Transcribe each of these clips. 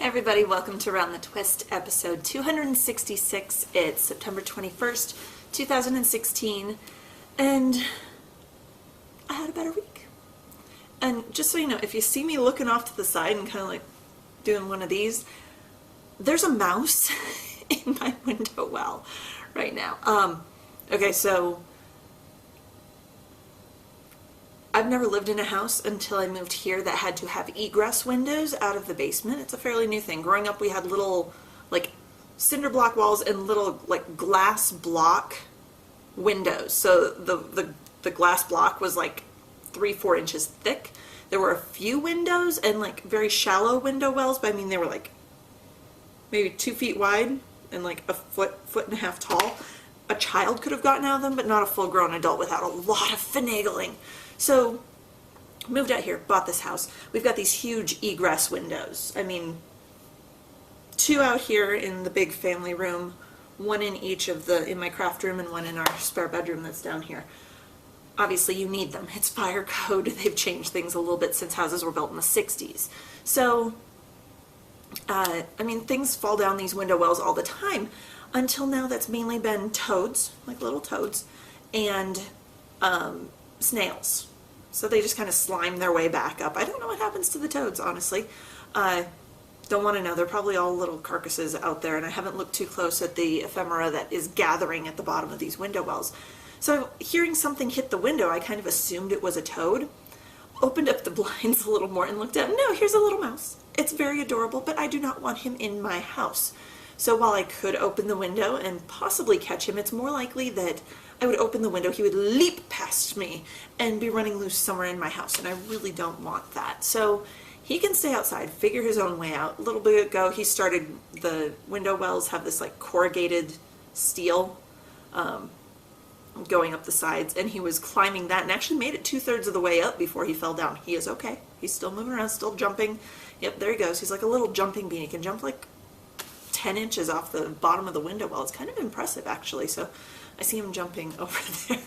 Hey everybody, welcome to Around the Twist, episode 266. It's September 21st, 2016, and I had a better week. And just so you know, if you see me looking off to the side and kind of like doing one of these, there's a mouse in my window well right now. Okay, so I've never lived in a house until I moved here that had to have egress windows out of the basement. It's a fairly new thing. Growing up, we had little like cinder block walls and little like glass block windows. So the glass block was like 3-4 inches thick. There were a few windows and like very shallow window wells, but I mean they were like maybe 2 feet wide and like a foot and a half tall. A child could have gotten out of them, but not a full-grown adult without a lot of finagling. So, moved out here, bought this house. We've got these huge egress windows. I mean, 2 out here in the big family room, 1 in each of in my craft room and 1 in our spare bedroom that's down here. Obviously, you need them. It's fire code. They've changed things a little bit since houses were built in the 60s. So, I mean, things fall down these window wells all the time. Until now, that's mainly been toads, like little toads, and snails. So they just kind of slime their way back up. I don't know what happens to the toads, honestly. Don't want to know. They're probably all little carcasses out there, and I haven't looked too close at the ephemera that is gathering at the bottom of these window wells. So hearing something hit the window, I kind of assumed it was a toad. Opened up the blinds a little more and looked at it. No, here's a little mouse. It's very adorable, but I do not want him in my house. So while I could open the window and possibly catch him, it's more likely that I would open the window, he would leap past me and be running loose somewhere in my house, and I really don't want that. So he can stay outside, figure his own way out. A little bit ago, he started, the window wells have this like corrugated steel going up the sides, and he was climbing that and actually made it 2/3 of the way up before he fell down. He is okay. He's still moving around, still jumping. Yep, there he goes. He's like a little jumping bean. He can jump like 10 inches off the bottom of the window well. It's kind of impressive, actually. So I see him jumping over there.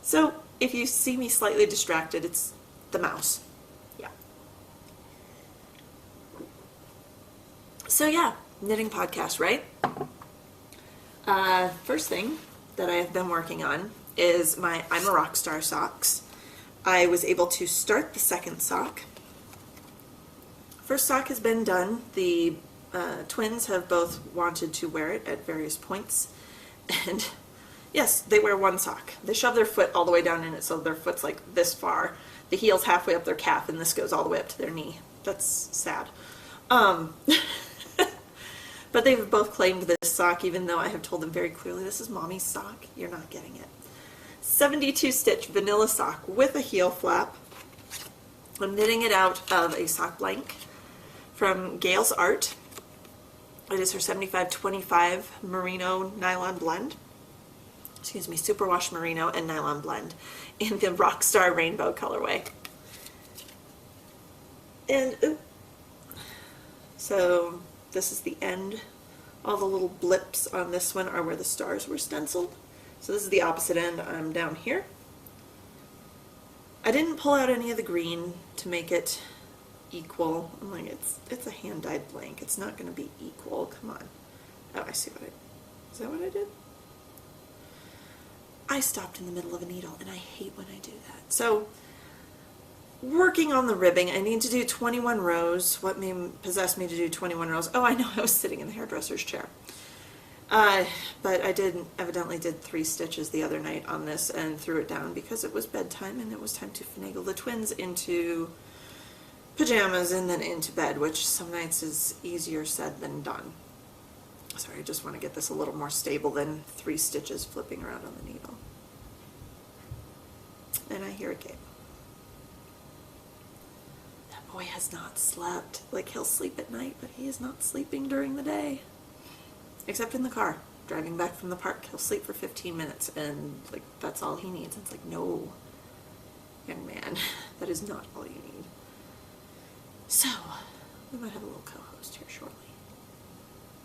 So if you see me slightly distracted, it's the mouse. Yeah. So yeah, knitting podcast, right? First thing that I have been working on is my I'm a Rockstar socks. I was able to start the second sock. First sock has been done. The twins have both wanted to wear it at various points, and yes, they wear one sock. They shove their foot all the way down in it, so their foot's like this far. The heel's halfway up their calf, and this goes all the way up to their knee. That's sad. But they've both claimed this sock, even though I have told them very clearly, this is mommy's sock. You're not getting it. 72 stitch vanilla sock with a heel flap. I'm knitting it out of a sock blank from Gail's Art. It is her 75-25 merino nylon blend. Excuse me, superwash merino and nylon blend in the Rockstar rainbow colorway. And so this is the end. All the little blips on this one are where the stars were stenciled. So this is the opposite end. I'm down here. I didn't pull out any of the green to make it equal. I'm like, it's a hand-dyed blank. It's not going to be equal. Come on. Oh, I see what is that what I did? I stopped in the middle of a needle, and I hate when I do that. So, working on the ribbing, I need to do 21 rows. What possessed me to do 21 rows? Oh, I know, I was sitting in the hairdresser's chair. But I evidently did 3 stitches the other night on this and threw it down because it was bedtime and it was time to finagle the twins into pajamas and then into bed, which some nights is easier said than done. Sorry, I just want to get this a little more stable than 3 stitches flipping around on the needle. And I hear a game. That boy has not slept. Like, he'll sleep at night, but he is not sleeping during the day. Except in the car. Driving back from the park, he'll sleep for 15 minutes, and like that's all he needs. It's like, no, young man, that is not all you need. So, we might have a little co-host here shortly.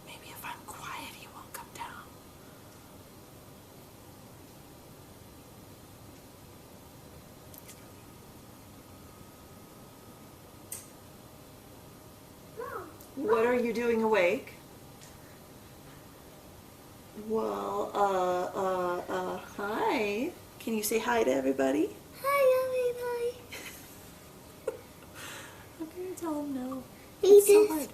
Maybe if I'm quiet, he won't come down. What are you doing awake? Well, hi. Can you say hi to everybody? Hi, everybody. Okay, tell them no. Hey, It's so hard.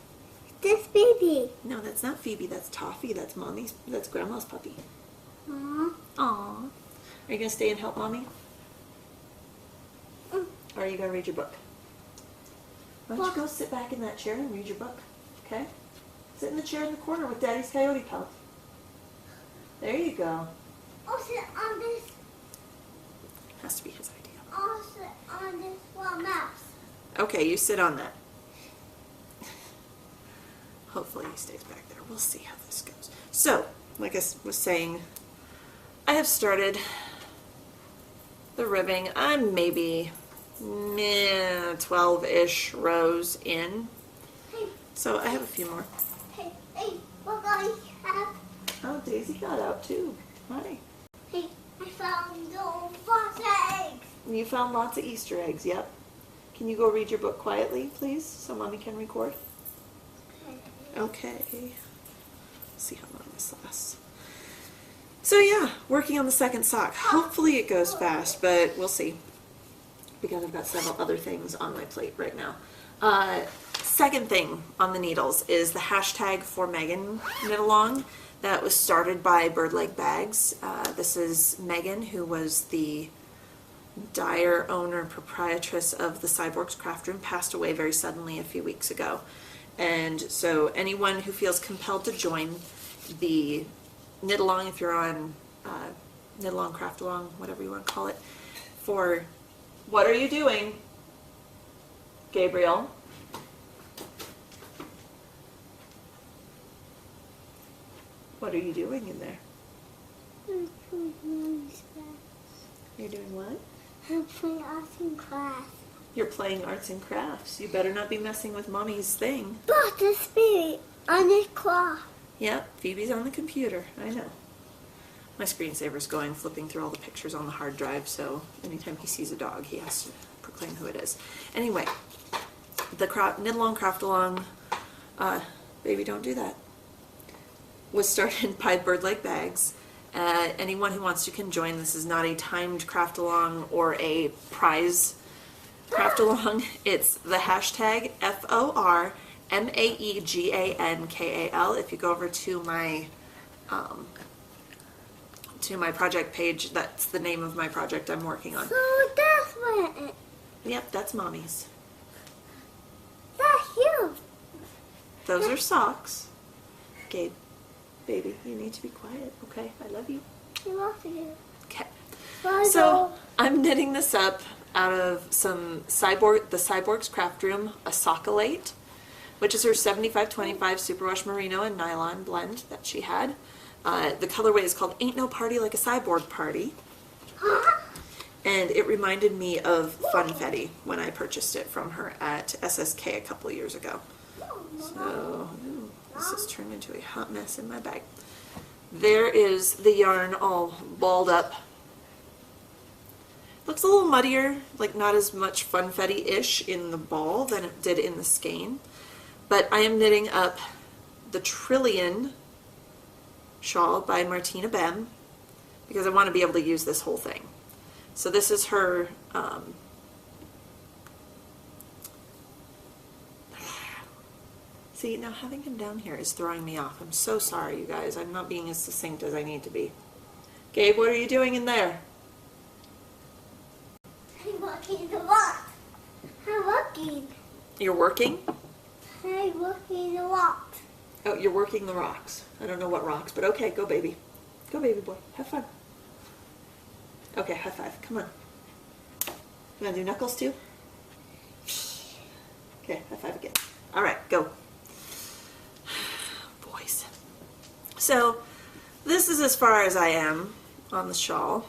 this baby. No, that's not Phoebe. That's Toffee. That's Mommy's. That's Grandma's puppy. Aww. Aw. Are you gonna stay and help Mommy? Or are you gonna read your book? Why don't you go sit back in that chair and read your book? Okay? Sit in the chair in the corner with Daddy's coyote pelt. There you go. I'll sit on this. Has to be his idea. I'll sit on this one mouse. Okay, you sit on that. Hopefully he stays back there. We'll see how this goes. So, like I was saying, I have started the ribbing. I'm maybe 12-ish rows in. Hey, So I have a few more. hey, what I have? Oh, Daisy got out too. Hi. Hey, I found little fox eggs. You found lots of Easter eggs, yep. Can you go read your book quietly, please, so Mommy can record? Okay. See how long this lasts. So yeah, working on the second sock. Hopefully it goes fast, but we'll see. Because I've got several other things on my plate right now. Second thing on the needles is the hashtag for Megan knit along that was started by Bird Leg Bags. This is Megan, who was the dyer, owner, proprietress of the Cyborgs Craft Room, passed away very suddenly a few weeks ago. And so anyone who feels compelled to join the knit along, if you're on knit along, craft along, whatever you want to call it, for what are you doing, Gabriel? What are you doing in there? You're doing what? I'm playing arts and crafts. You're playing arts and crafts. You better not be messing with Mommy's thing. But the spirit on this cloth. Yep, Phoebe's on the computer. I know. My screensaver's going, flipping through all the pictures on the hard drive, so anytime he sees a dog, he has to proclaim who it is. Anyway, the knit along, craft along, baby, don't do that, was started by Bird Leg Bags. Anyone who wants to can join. This is not a timed craft along or a prize craft along. It's the hashtag FORMAEGANKAL. If you go over to my project page, that's the name of my project I'm working on. So that's what it. Yep, that's Mommy's. That's you. Those are socks. Gabe, baby, you need to be quiet, okay? I love you. I love you. Okay. Bye, So I'm knitting this up out of the Cyborgs Craft Room, a Sockalate, which is her 75-25 Superwash Merino and Nylon blend that she had. The colorway is called Ain't No Party Like a Cyborg Party. And it reminded me of Funfetti when I purchased it from her at SSK a couple of years ago. So, ooh, this has turned into a hot mess in my bag. There is the yarn all balled up. Looks a little muddier, like not as much Funfetti-ish in the ball than it did in the skein. But I am knitting up the Trillian shawl by Martina Bem because I want to be able to use this whole thing. So this is her see, now having him down here is throwing me off. I'm so sorry, you guys. I'm not being as succinct as I need to be. Gabe, what are you doing in there? I'm working the rock. I'm working. You're working? I'm working the rock. Oh, you're working the rocks. I don't know what rocks, but okay, go baby. Go baby boy. Have fun. Okay, high five. Come on. You want to do knuckles too? Okay, high five again. All right, go. Boys. So, this is as far as I am on the shawl.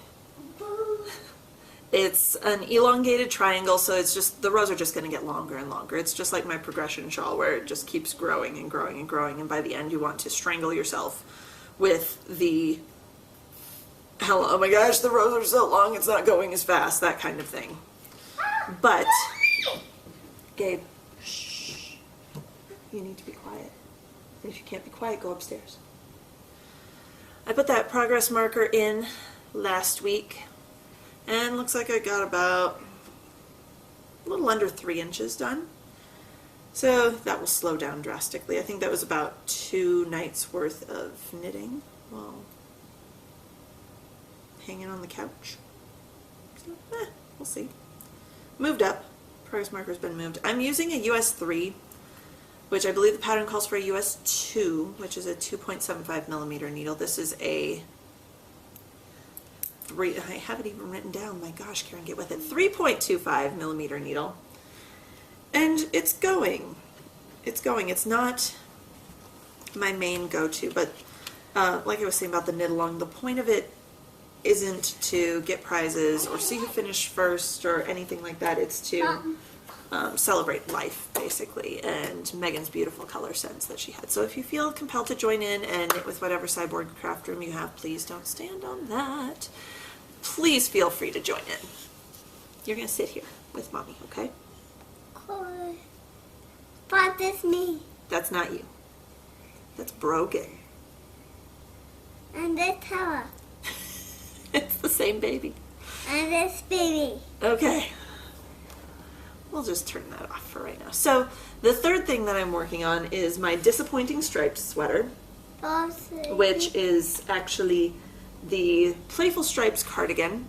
It's an elongated triangle, so it's just, the rows are just going to get longer and longer. It's just like my progression shawl where it just keeps growing and growing and growing, and by the end you want to strangle yourself with the, hell, oh my gosh, the rows are so long, it's not going as fast, that kind of thing. But, Gabe, shh, you need to be quiet. And if you can't be quiet, go upstairs. I put that progress marker in last week, and looks like I got about a little under 3 inches done. So that will slow down drastically. I think that was about 2 nights worth of knitting while hanging on the couch. So, we'll see. Moved up. Progress marker's been moved. I'm using a US 3, which I believe the pattern calls for a US 2, which is a 2.75 millimeter needle. This is a 3, I have it even written down. My gosh, Karen, get with it. 3.25 millimeter needle. And it's going. It's going. It's not my main go-to, but like I was saying about the knit along, the point of it isn't to get prizes or see who finished first or anything like that. It's to celebrate life, basically, and Megan's beautiful color sense that she had. So if you feel compelled to join in and knit with whatever sideboard craft room you have, please don't stand on that. Please feel free to join in. You're going to sit here with Mommy, okay? Cool. But that's me. That's not you. That's broken. And this Tara. It's the same baby. And this baby. Okay. We'll just turn that off for right now. So the third thing that I'm working on is my Disappointing Striped sweater, which is actually the Playful Stripes cardigan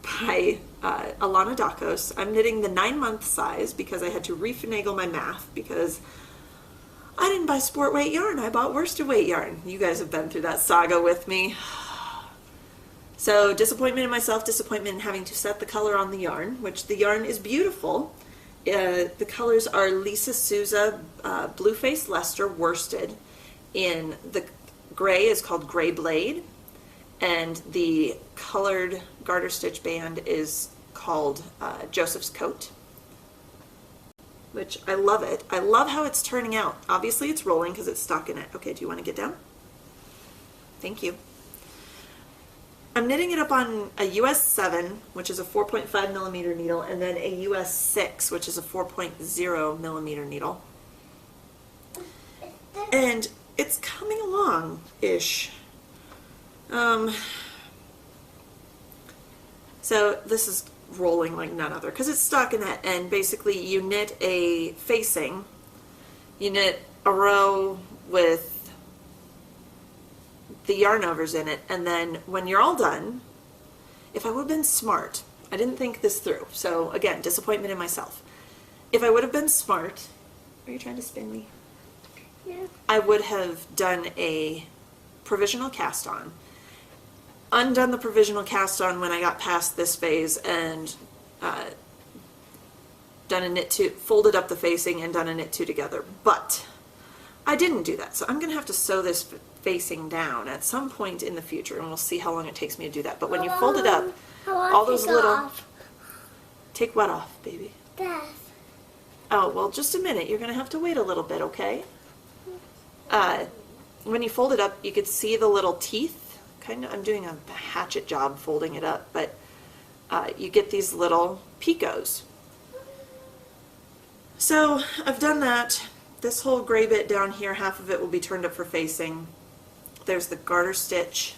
by Alana Dakos. I'm knitting the 9-month size because I had to refinagle my math because I didn't buy sport weight yarn. I bought worsted weight yarn. You guys have been through that saga with me. So disappointment in myself, disappointment in having to set the color on the yarn, which the yarn is beautiful. The colors are Lisa Souza Blueface Leicester worsted. In the gray is called Gray Blade, and the colored garter stitch band is called Joseph's Coat, which I love it. I love how it's turning out. Obviously it's rolling because it's stuck in it. Okay, do you want to get down? Thank you. I'm knitting it up on a US 7, which is a 4.5 millimeter needle, and then a US 6, which is a 4.0 millimeter needle. And it's coming along-ish. So this is rolling like none other, because it's stockinette, and basically you knit a facing, you knit a row with the yarn overs in it, and then when you're all done, if I would have been smart, I didn't think this through, so again, disappointment in myself. If I would have been smart, are you trying to spin me? Yeah. I would have done a provisional cast on, undone the provisional cast on when I got past this phase, and done a knit two, folded up the facing and done a knit two together, but I didn't do that, so I'm going to have to sew this facing down at some point in the future, and we'll see how long it takes me to do that. But when you fold it up, all those little... Off. Take what off, baby? This. Oh, well, just a minute. You're going to have to wait a little bit, okay? When you fold it up, you could see the little teeth. Kind of, I'm doing a hatchet job folding it up, but you get these little picots. So I've done that. This whole gray bit down here, half of it will be turned up for facing. There's the garter stitch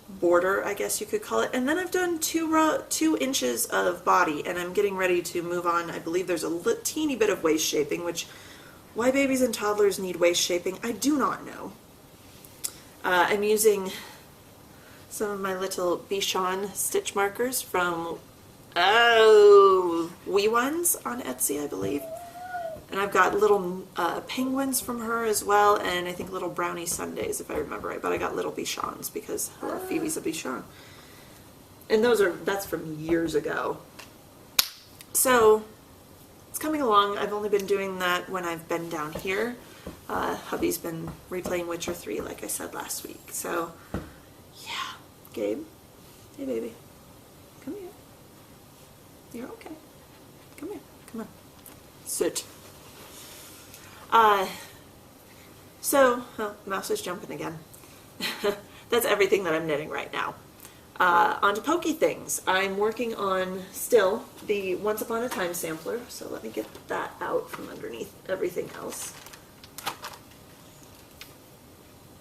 border, I guess you could call it. And then I've done 2 inches of body, and I'm getting ready to move on. I believe there's a teeny bit of waist shaping, which, why babies and toddlers need waist shaping, I do not know. I'm using some of my little Bichon stitch markers from, Wee Ones on Etsy, I believe. And I've got little penguins from her as well, and I think little brownie sundaes, if I remember right. But I got little Bichons because hello, Phoebe's a Bichon. And that's from years ago. So it's coming along. I've only been doing that when I've been down here. Hubby's been replaying Witcher 3, like I said last week. So yeah, Gabe, hey baby, come here. You're okay. Come here. Come on. Sit. So, oh, mouse is jumping again. That's everything that I'm knitting right now. On to pokey things. I'm working on still the Once Upon a Time sampler, so let me get that out from underneath everything else.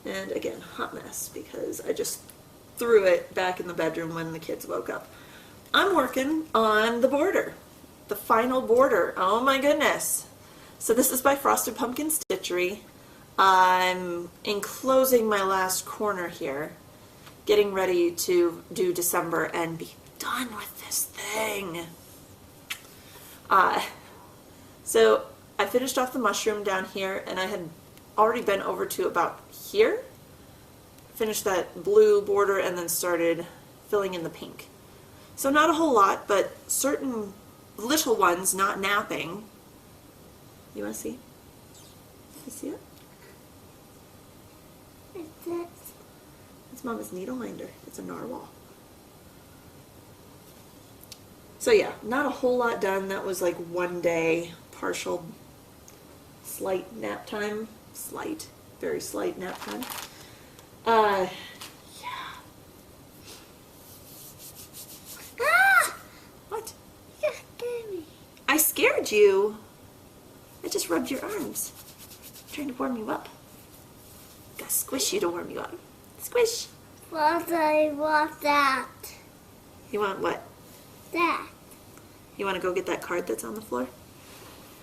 And again, hot mess because I just threw it back in the bedroom when the kids woke up. I'm working on the border, the final border. Oh my goodness. So this is by Frosted Pumpkin Stitchery. I'm enclosing my last corner here, getting ready to do December and be done with this thing. So I finished off the mushroom down here, and I had already been over to about here, finished that blue border, and then started filling in the pink. So not a whole lot, but certain little ones not napping. You want to see? You see it? It's Mama's needle minder. It's a narwhal. So yeah, not a whole lot done. That was like one day, partial, slight nap time. Slight, very slight nap time. Yeah. Ah! What? You scared me. I scared you. I just rubbed your arms. Trying to warm you up. Gotta squish you to warm you up. Squish. What I want that. You want what? That. You want to go get that card that's on the floor?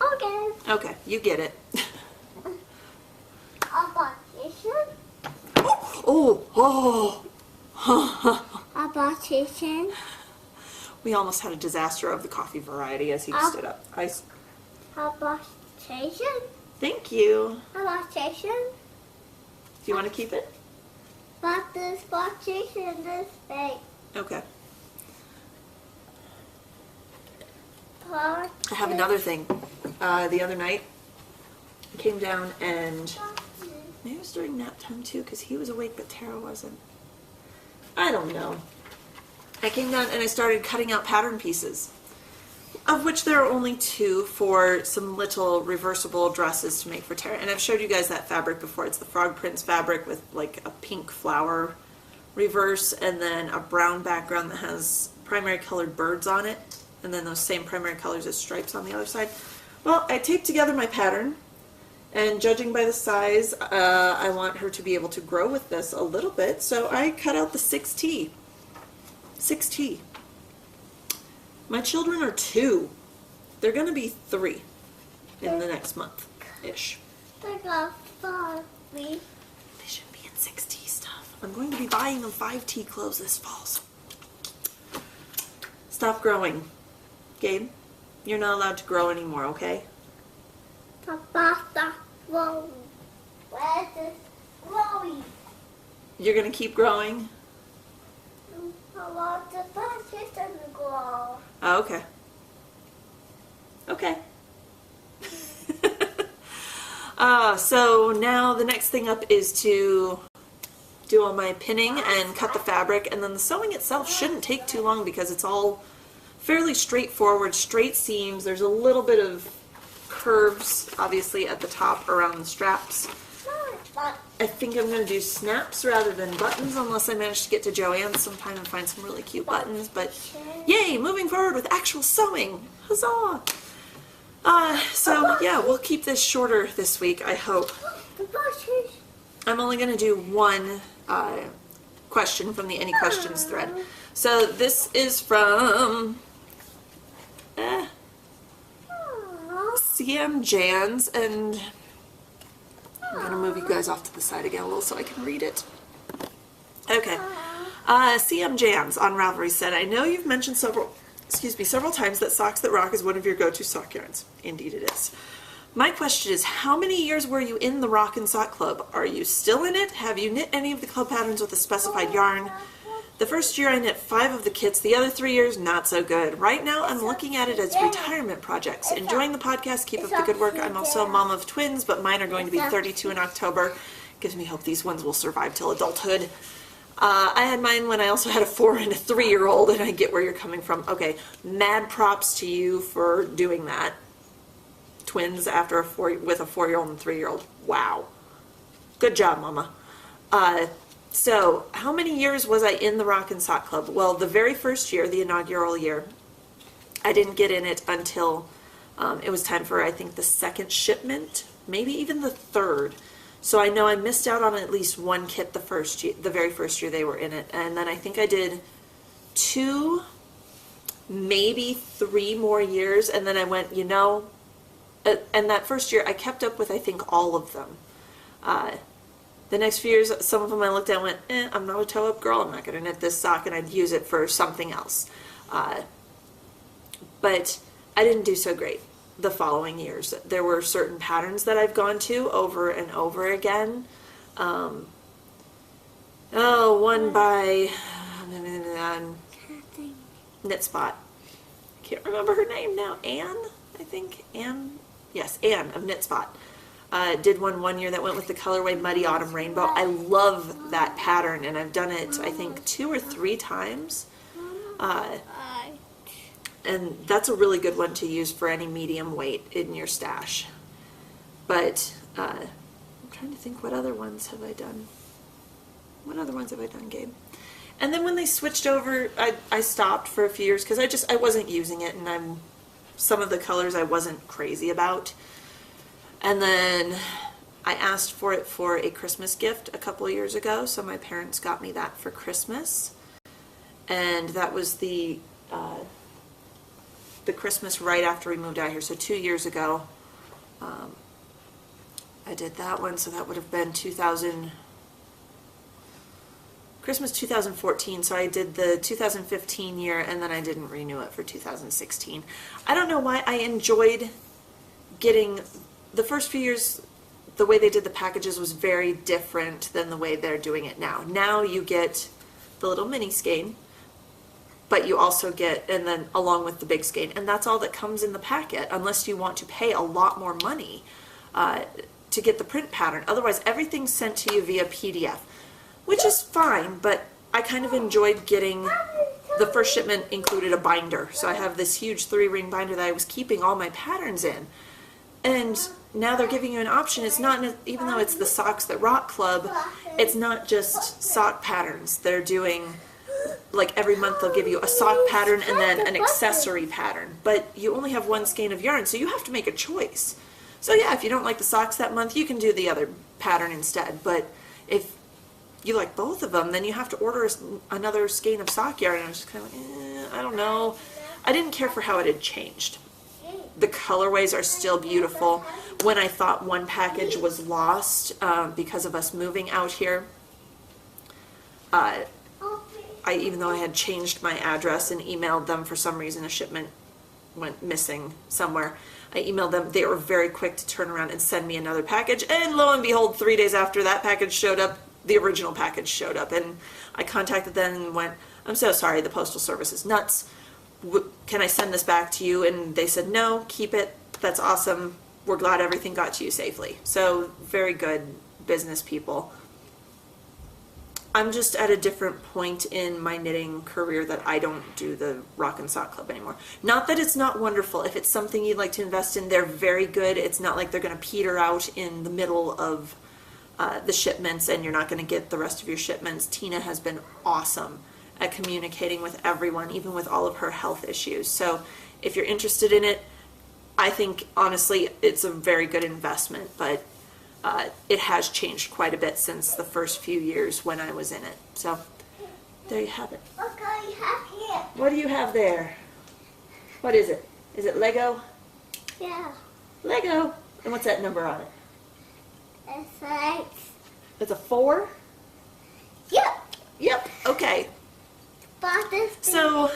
Okay. Okay, you get it. A partition. Oh, oh. A partition. We almost had a disaster of the coffee variety as he stood up. A partition. Thank you. A partition. Do you want to keep it? But this partition this big. Okay. Partition. I have another thing. The other night, I came down and maybe it was during nap time too, because he was awake but Tara wasn't. I don't know. I came down and I started cutting out pattern pieces, of which there are only 2 for some little reversible dresses to make for Tara. And I've showed you guys that fabric before. It's the Frog Prints fabric with like a pink flower reverse and then a brown background that has primary colored birds on it, and then those same primary colors as stripes on the other side. Well, I taped together my pattern, and judging by the size, I want her to be able to grow with this a little bit, so I cut out the 6T. 6T. My children are 2. They're going to be 3 in the next month-ish. I got 5. They should be in 6T stuff. I'm going to be buying them 5T clothes this fall. So stop growing. Gabe, you're not allowed to grow anymore, okay? Papa, stop growing. Where's this growing? You're going to keep growing? I want the partition to grow. Oh, okay. Okay. So now the next thing up is to do all my pinning and cut the fabric, and then the sewing itself shouldn't take too long because it's all fairly straightforward, straight seams. There's a little bit of curves, obviously, at the top around the straps. I think I'm going to do snaps rather than buttons, unless I manage to get to Joann's sometime and find some really cute buttons. But yay, moving forward with actual sewing. Huzzah! So yeah, we'll keep this shorter this week, I hope. I'm only going to do one question from the Any Questions thread. So this is from CM Jans, and I'm going to move you guys off to the side again a little so I can read it. Okay. CM Jams on Ravelry said, I know you've mentioned several times that Socks That Rock is one of your go-to sock yarns. Indeed it is. My question is, how many years were you in the Rock and Sock Club? Are you still in it? Have you knit any of the club patterns with a specified yarn? The first year I knit 5 of the kits, the other 3 years not so good. Right now I'm looking at it as retirement projects. Enjoying the podcast, keep up the good work. I'm also a mom of twins, but mine are going to be 32 in October. Gives me hope these ones will survive till adulthood. I had mine when I also had a 4 and a 3-year-old, and I get where you're coming from. Okay, mad props to you for doing that. Twins after with a 4-year-old and 3-year-old. Wow. Good job, Mama. So, how many years was I in the Rock and Sock Club? Well, the very first year, the inaugural year, I didn't get in it until it was time for, I think, the second shipment, maybe even the third. So I know I missed out on at least one kit the very first year they were in it. And then I think I did 2, maybe 3 more years. And then I went, and that first year I kept up with, I think, all of them. The next few years, some of them I looked at and went, I'm not a toe-up girl, I'm not going to knit this sock, and I'd use it for something else. But I didn't do so great the following years. There were certain patterns that I've gone to over and over again. One by Knit Spot. I can't remember her name now. Anne, I think. Anne? Yes, Anne of Knit Spot. Did one year that went with the colorway Muddy Autumn Rainbow. I love that pattern, and I've done it, I think, 2 or 3 times. And that's a really good one to use for any medium weight in your stash. But I'm trying to think, what other ones have I done? What other ones have I done, Gabe? And then when they switched over, I stopped for a few years because I wasn't using it, and some of the colors I wasn't crazy about. And then I asked for it for a Christmas gift a couple of years ago, so my parents got me that for Christmas. And that was the Christmas right after we moved out here, so 2 years ago. I did that one, so that would have been Christmas 2014, so I did the 2015 year, and then I didn't renew it for 2016. I don't know why. I enjoyed getting the first few years. The way they did the packages was very different than the way they're doing it now. Now you get the little mini skein, but you also get, and then along with the big skein, and that's all that comes in the packet, unless you want to pay a lot more money to get the print pattern. Otherwise, everything's sent to you via PDF, which is fine, but I kind of enjoyed getting, the first shipment included a binder. So I have this huge 3-ring binder that I was keeping all my patterns in. And now they're giving you an option. It's not, even though it's the Socks That Rock Club, it's not just sock patterns. They're doing, like every month they'll give you a sock pattern and then an accessory pattern. But you only have one skein of yarn, so you have to make a choice. So yeah, if you don't like the socks that month, you can do the other pattern instead. But if you like both of them, then you have to order another skein of sock yarn. And I was just kind of like, I don't know. I didn't care for how it had changed. The colorways are still beautiful. When I thought one package was lost because of us moving out here, even though I had changed my address and emailed them, for some reason a shipment went missing somewhere. I emailed them. They were very quick to turn around and send me another package. And lo and behold, 3 days after that package showed up, the original package showed up. And I contacted them and went, I'm so sorry, the Postal Service is nuts. Can I send this back to you? And they said, no, keep it. That's awesome. We're glad everything got to you safely. So very good business people. I'm just at a different point in my knitting career that I don't do the Rock and Sock Club anymore. Not that it's not wonderful. If it's something you'd like to invest in, they're very good. It's not like they're going to peter out in the middle of the shipments and you're not going to get the rest of your shipments. Tina has been awesome at communicating with everyone, even with all of her health issues. So if you're interested in it, I think honestly it's a very good investment, but it has changed quite a bit since the first few years when I was in it. So there you have it. What do you have there? What is it? Is it Lego? Yeah. Lego. And what's that number on it? It's like... It's a 4? Yep. Yep. Okay. But this thing... So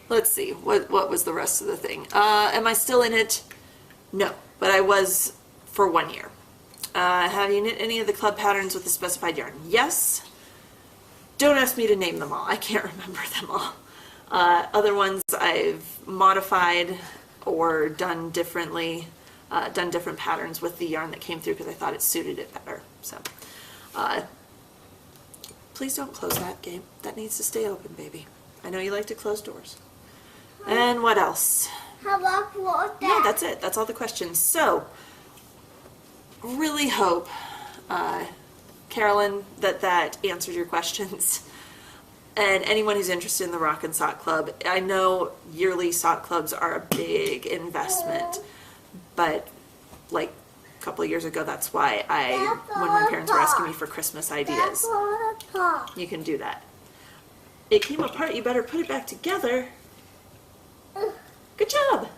let's see. What was the rest of the thing? Am I still in it? No. But I was for 1 year. Have you knit any of the club patterns with the specified yarn? Yes. Don't ask me to name them all. I can't remember them all. Other ones I've modified or done differently, done different patterns with the yarn that came through because I thought it suited it better. So, please don't close that, Gabe. That needs to stay open, baby. I know you like to close doors. And what else? How about what? No, that's it. That's all the questions. So, really hope Carolyn, that answered your questions. And anyone who's interested in the Rock and Sock Club, I know yearly sock clubs are a big investment, but like a couple of years ago, that's why when my parents were asking me for Christmas ideas, you can do that. It came apart, you better put it back together. Good job.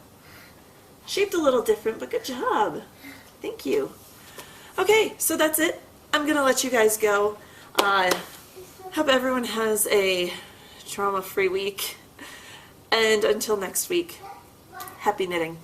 Shaped a little different, but good job. Thank you. Okay, so that's it. I'm gonna let you guys go. Hope everyone has a trauma-free week. And until next week, happy knitting.